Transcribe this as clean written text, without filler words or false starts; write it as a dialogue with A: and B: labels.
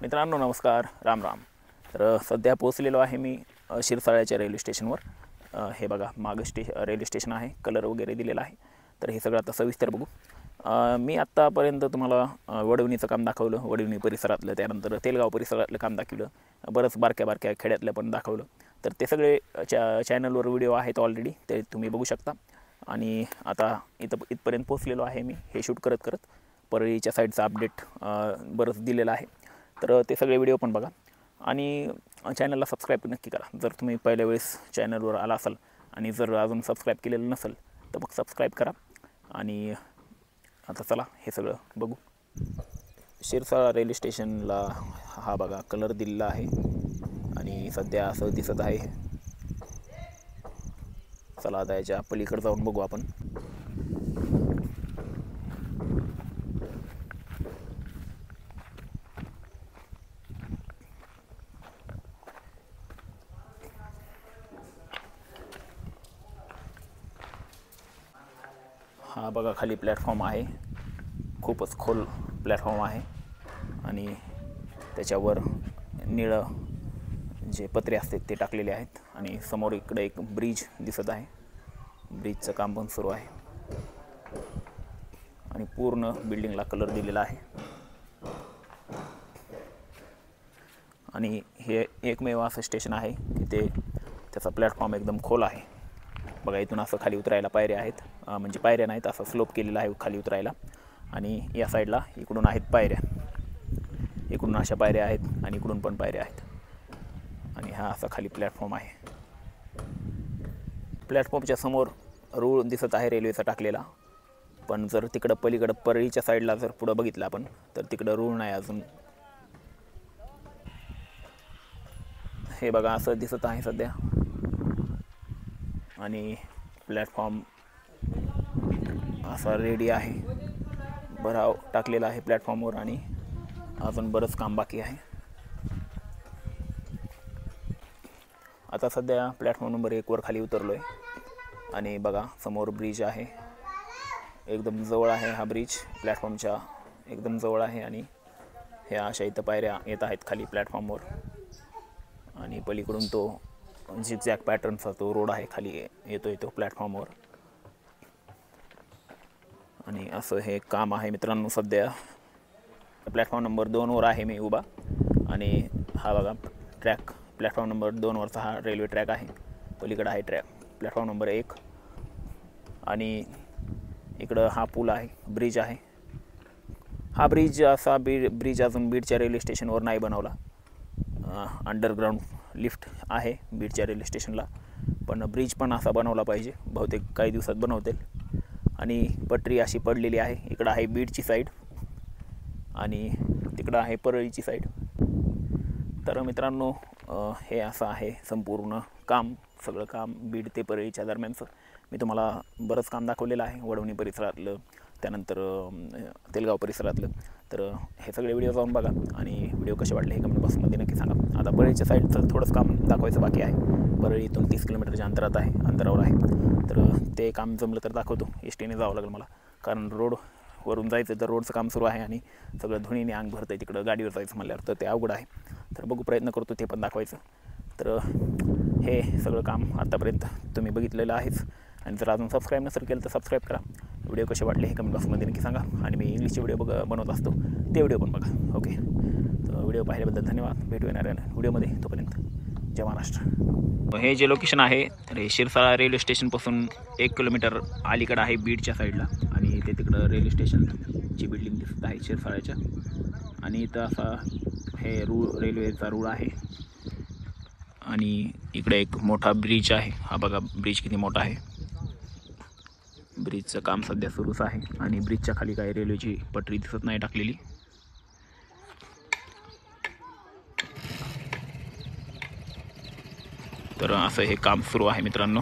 A: मित्रांनो नमस्कार, राम राम। तर सध्या पोहोचलेलो आहे मी शिरसाळ्याच्या रेल्वे स्टेशनवर। हे बघा मागे रेल्वे स्टेशन आहे, कलर वगैरे दिलेला आहे। तर हे सगळं आता सविस्तर बघू। मी आत्तापर्यंत तुम्हाला वडवणीचं काम दाखवलं, वडवणी परिसरातलं, त्यानंतर तेलगाव परिसरातलं काम दाखवलं, बरंच बारक्या खेड्यातलं पण दाखवलं। तर ते सगळे चॅनलवर व्हिडिओ आहेत ऑलरेडी, ते तुम्ही बघू शकता। आणि आता इथपर्यंत पोहोचलेलो आहे मी हे शूट करत परळीच्या साईडचा अपडेट बरंच दिलेला आहे। तर ते सगळे व्हिडिओ पण बघा आणि चॅनलला सबस्क्राईब नक्की करा जर तुम्ही पहिल्या वेळेस चॅनलवर आला असाल, आणि जर अजून सबस्क्राईब केलेलं नसेल तर मग सबस्क्राईब करा। आणि आता चला हे सगळं बघू। शिरसाळा रेल्वे स्टेशनला हा बघा कलर दिलेला आहे आणि सध्या असं दिसत आहे। चला आता याच्या पलीकडे जाऊन बघू आपण। हा बघा खाली प्लॅटफॉर्म आहे, खूपच खोल प्लॅटफॉर्म आहे आणि त्याच्यावर निळं जे पत्रे असतात ते टाकलेले आहेत। आणि समोर इकडे एक ब्रिज दिसत आहे, ब्रिजचं काम पण सुरू आहे आणि पूर्ण बिल्डिंगला कलर दिलेला आहे। आणि हे एकमेव असं स्टेशन आहे की त्याचा प्लॅटफॉर्म एकदम खोल आहे। बघा इथून असं खाली उतरायला पायऱ्या आहेत, म्हणजे पायऱ्या नाहीत, असं स्लोप केलेला आहे खाली उतरायला। आणि या साईडला इकडून आहेत पायऱ्या, इकडून अशा पायऱ्या आहेत आणि इकडून पण पायऱ्या आहेत। आणि हा असा खाली प्लॅटफॉर्म आहे। प्लॅटफॉर्मच्या समोर रूळ दिसत आहे रेल्वेचा टाकलेला, पण जर तिकडं पलीकडं परळीच्या साईडला जर पुढं बघितलं आपण तर तिकडं रूळ नाही अजून। हे बघा असं दिसत आहे सध्या। आणि प्लॅटफॉर्म असा रेडी आहे, भराव टाकलेला आहे प्लॅटफॉर्मवर आणि अजून बरंच काम बाकी आहे। आता सध्या प्लॅटफॉर्म नंबर 1 वर खाली उतरलो आहे आणि बघा समोर ब्रिज आहे, एकदम जवळ आहे हा ब्रिज, प्लॅटफॉर्मच्या एकदम जवळ आहे। आणि ह्या अशा इथं पायऱ्या येत आहेत खाली प्लॅटफॉर्मवर आणि पलीकडून तो झिगझॅग पॅटर्नचा तो रोड आहे खाली येतोय तो प्लॅटफॉर्मवर। आणि असं हे काम आहे मित्रांनो। सध्या प्लॅटफॉर्म नंबर 2 वर आहे मी उभा आणि हा बघा ट्रॅक, प्लॅटफॉर्म नंबर 2 वरचा हा रेल्वे ट्रॅक आहे, पलीकडं आहे ट्रॅक प्लॅटफॉर्म नंबर 1। आणि इकडं हा पूल आहे, ब्रिज आहे। हा ब्रिज असा ब्रिज अजून बीडच्या रेल्वे स्टेशनवर नाही बनवला। अंडरग्राऊंड लिफ्ट आहे बीडच्या रेल्वे स्टेशनला, पण ब्रिज पण असा बनवला पाहिजे, बहुतेक काही दिवसात बनवतील। आणि पटरी अशी पडलेली आहे, इकडं आहे बीडची साईड आणि तिकडं आहे परळीची साईड। तर मित्रांनो हे असं आहे संपूर्ण काम, सगळं काम बीड ते परळीच्या दरम्यानचं। मी तुम्हाला बरंच काम दाखवलेलं आहे, वडवणी परिसरातलं, त्यानंतर तेलगाव परिसरातलं। तर हे सगळे व्हिडिओ जाऊन बघा आणि व्हिडिओ कसे वाटले हे कमेंट बॉक्समध्ये नक्की सांगा। आता परळीच्या साईडचं थोडंच काम दाखवायचं बाकी आहे, परळी इथून 30 किलोमीटरच्या अंतरावर आहे। तर ते काम जमलं तर दाखवतो, एसटीने जावं लागेल मला, कारण रोडवरून जायचं तर रोडचं काम सुरू आहे आणि सगळं धुळीने अंग भरतं आहे, तिकडं गाडीवर जायचं म्हणल्यावर तर ते अवघड आहे। तर बघू, प्रयत्न करतो ते पण दाखवायचं। तर हे सगळं काम आत्तापर्यंत तुम्ही बघितलेलं आहेच, आणि जर अजून सबस्क्राईब नसेल केलं तर सबस्क्राईब करा। व्हिडिओ कसे वाटले हे कमेंट बॉक्समध्ये नक्की सांगा, आणि मी इंग्लिशचे व्हिडिओ बनवत असतो ते व्हिडिओ पण बघा। ओके, तर व्हिडिओ पाहिल्याबद्दल धन्यवाद, भेटू येणाऱ्या व्हिडिओमध्ये, तोपर्यंत जय महाराष्ट्र। हे जे लोकेशन आहे शिरसाळा रेल्वे स्टेशनपासून 1 किलोमीटर अलीकडं आहे बीडच्या साईडला, आणि ते तिकडं रेल्वे स्टेशनची बिल्डिंग दिसत आहे शिरसाळ्याच्या। आणि इथं असा हे रेल्वेचा रूळ आहे आणि इकडे एक मोठा ब्रिज आहे, हा बघा ब्रिज किती मोठा आहे। ब्रिजचं काम सध्या सुरूच आहे आणि ब्रिजच्या खाली काही रेल्वेची पटरी दिसत नाही टाकलेली। तर असं हे काम सुरू आहे मित्रांनो।